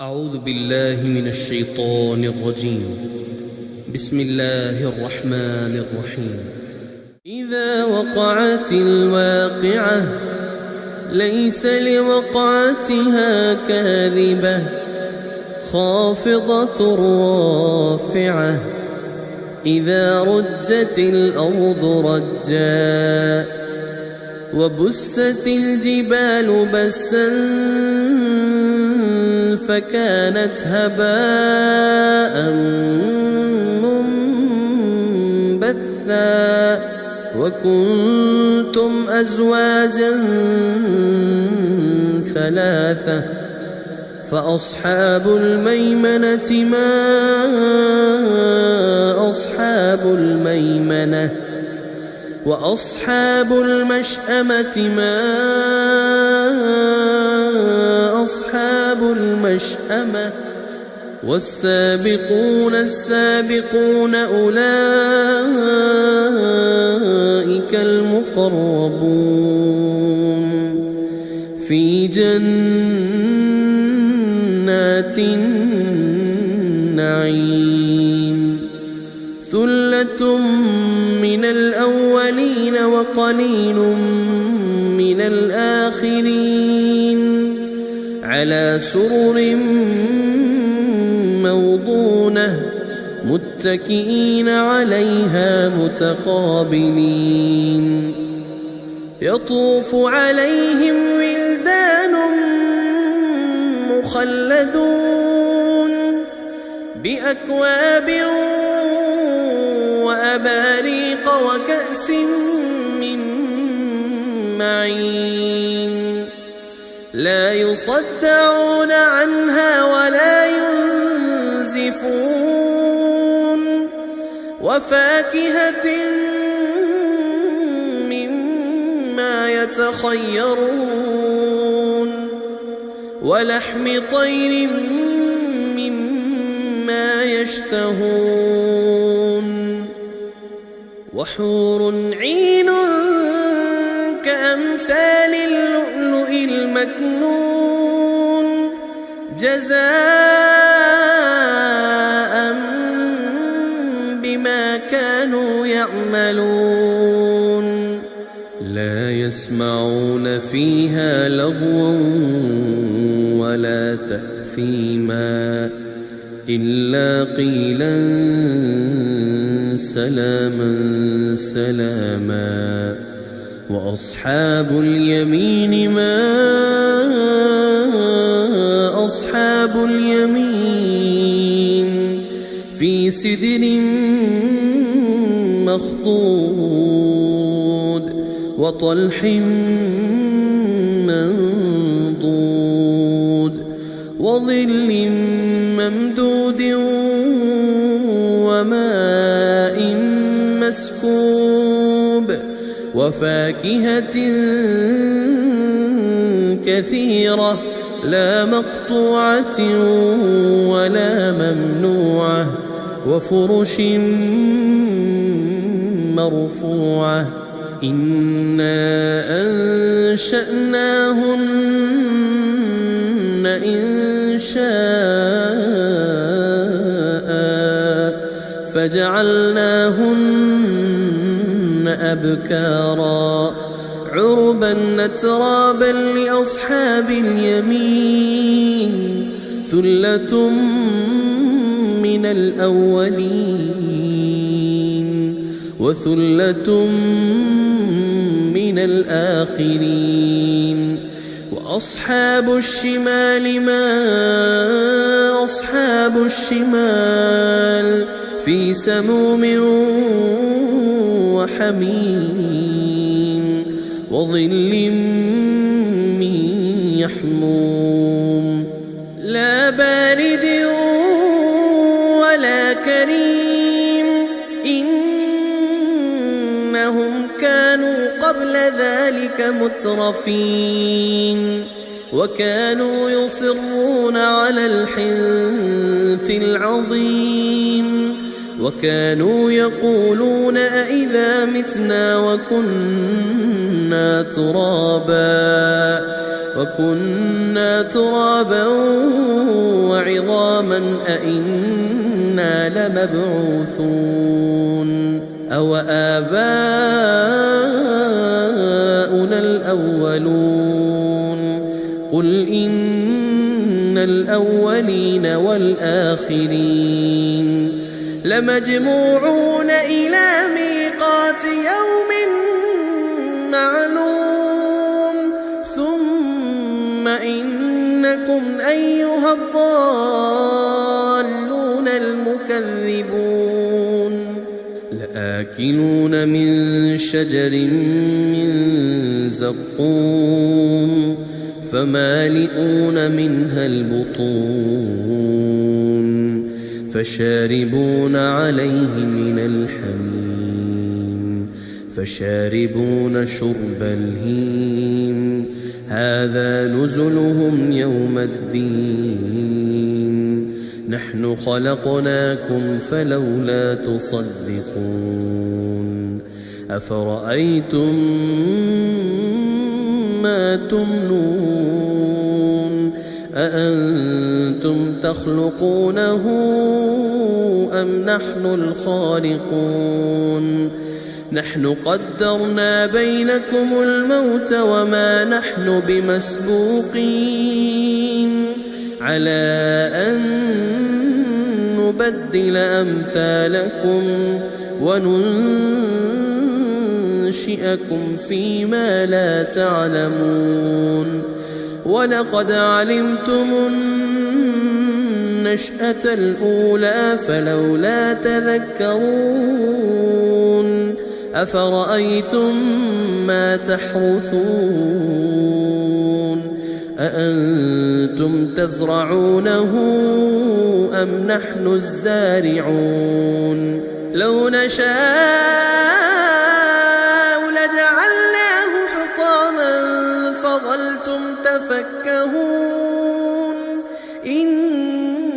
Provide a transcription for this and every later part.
أعوذ بالله من الشيطان الرجيم. بسم الله الرحمن الرحيم. إذا وقعت الواقعة ليس لوقعتها كاذبة خافضة رافعة إذا رجت الأرض رجا وبست الجبال بسا فكانت هباء منبثا وكنتم أزواجا ثلاثة فأصحاب الميمنة ما أصحاب الميمنة وأصحاب المشأمة ما أصحاب المشأمة والسابقون السابقون أولئك المقربون في جنات النعيم ثلة من الأولين وقليل من الآخرين على سرر موضونة متكئين عليها متقابلين يطوف عليهم ولدان مخلدون بأكواب وأباريق وكأس من معين لا يصدعون عنها ولا ينزفون وفاكهة مما يتخيرون ولحم طير مما يشتهون وحور عين كأمثال اللؤلؤ المكنون جزاء بما كانوا يعملون لا يسمعون فيها لغوا ولا تأثيما إلا قيلا سلاما سلاما وأصحاب اليمين ما أصحاب اليمين في سدر مخضود وطلح منضود وظل ممدود وماء مسكوب وفاكهة كثيرة لا مقطوعة ولا ممنوعة وفرش مرفوعة إنا أنشأناهن إنشاء فجعلناهن أبكارا عربا نترابا لأصحاب اليمين ثلة من الأولين وثلة من الآخرين وأصحاب الشمال ما أصحاب الشمال في سموم وحميم وظل من يحموم لا بارد ولا كريم إنهم كانوا قبل ذلك مترفين وكانوا يصرون على الحنث العظيم وكانوا يقولون أئذا متنا وكنا ترابا عظاما أئنا لمبعوثون أو آباؤنا الأولون قل إن الأولين والآخرين لمجموعون إلى ميقات يوم معلوم ثم إنكم أيها الضالون المكذبون لآكلون من شجر من زقوم فمالئون منها البطون فشاربون عليه من الحميم فشاربون شرب الهيم هذا نزلهم يوم الدين نحن خلقناكم فلولا تصدقون أفرأيتم ما تمنون أأنتم تخلقونه أم نحن الخالقون نحن قدرنا بينكم الموت وما نحن بمسبوقين على أن نبدل أمثالكم وننشئكم فيما لا تعلمون ولقد علمتم النشأة الأولى فلولا تذكرون أفرأيتم ما تحرثون أأنتم تزرعونه أم نحن الزارعون لو نشاء لجعلناه حطاما فظلتم تفكهون إنا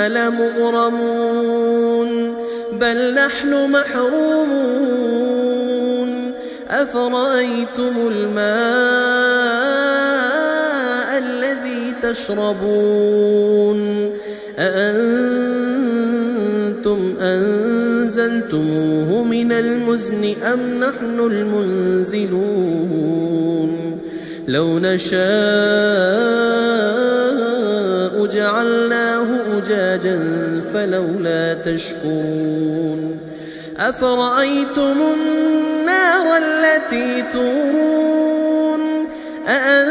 لمغرمون بل نحن محرومون أفرأيتم الماء الذي تشربون أأنتم أنزلتموه من المزن أم نحن المنزلون لو نشاء جعلناه أجاجا فلولا تشكرون أفرأيتم النار التي تورون أأنتم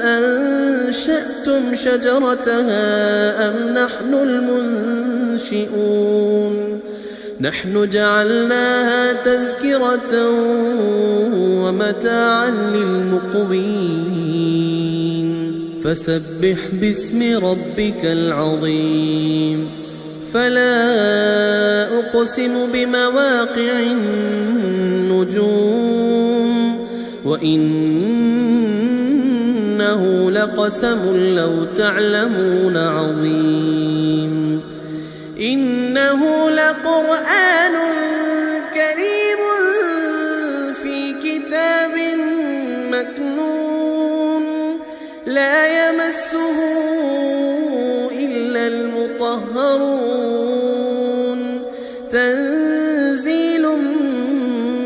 أنشأتم شجرتها أم نحن المنشئون نحن جعلناها تذكرة ومتاعا للمقوين فسبح باسم ربك العظيم فلا أقسم بمواقع النجوم وإنه لقسم لو تعلمون عظيم إنه لقرآن كريم في كتاب مكنون لا يمسه إلا المطهرون تنزيل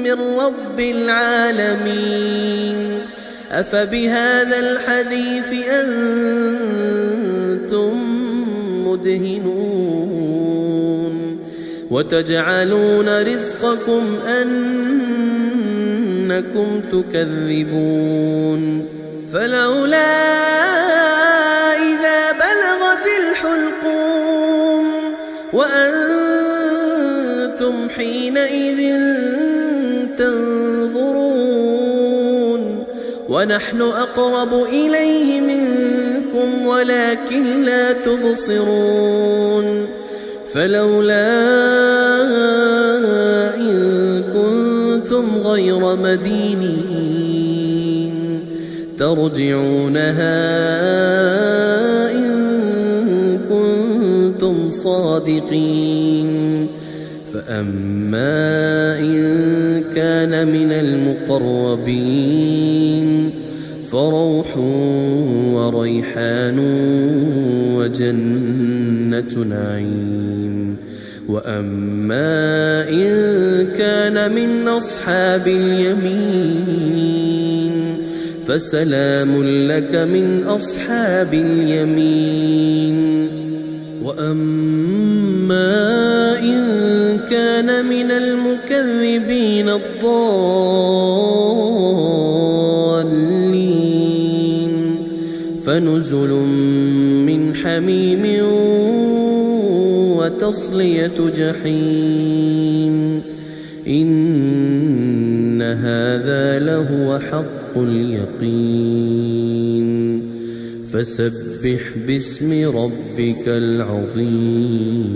من رب العالمين أفبهذا الحديث أنتم مدهنون وتجعلون رزقكم أنكم تكذبون فلولا إذا بلغت الحلقوم وأنتم حينئذ تنظرون ونحن أقرب إليه منكم ولكن لا تبصرون فلولا إن كنتم غير مدينين ترجعونها إن كنتم صادقين فأما إن كان من المقربين فروح وريحان وجنة نعيم. وأما إن كان من أصحاب اليمين فسلام لك من أصحاب اليمين. وأما إن كان من المكذبين الضالين فنزل من حميم وتصلية جحيم. إن هذا لهو حق اليقين. فسبح باسم ربك العظيم.